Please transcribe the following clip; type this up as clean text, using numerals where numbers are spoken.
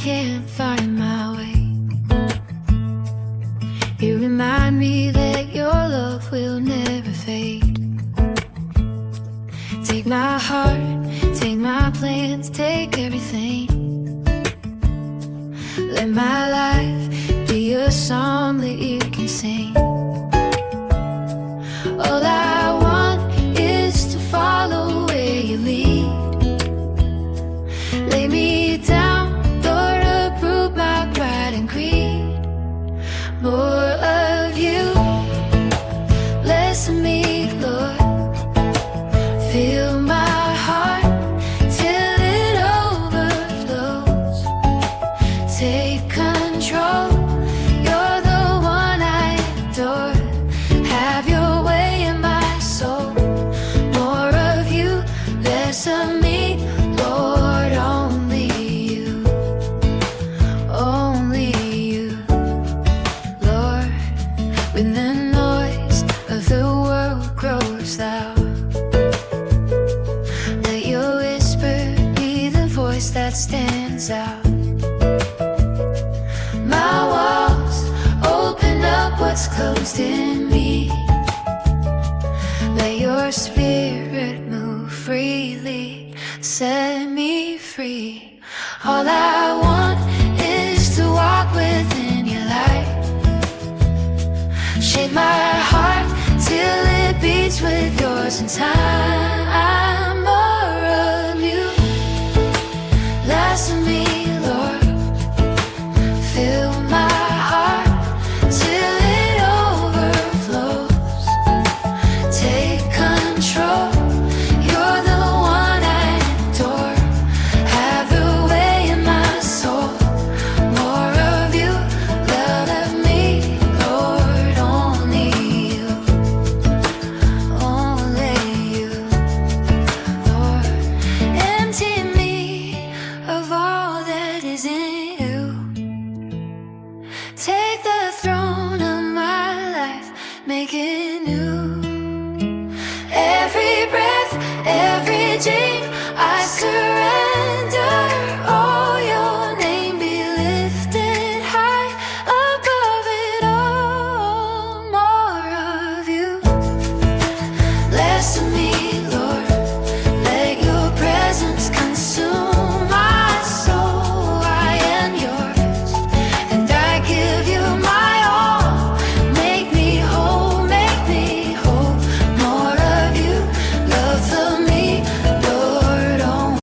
can't find my way. You remind me that your love will never fade. Take my heart, take my plans, take everything. Let my life be a song that you can sing. All I want is to follow where you lead. Lay me down, Lord, approve my pride and greed. More of you, less of me, Lord. Fill my heart till it overflows. Take control, you're the one I adore. Have your way in my soul. More of you, less of me, Lord. Only you, only you, Lord. When the noise of the world grows loud, let your whisper be the voice that stands out. My walls open up what's closed in me. Let your spirit move freely, set me free. All I want is to walk within your light. Shape my heart till it beats with yours in time.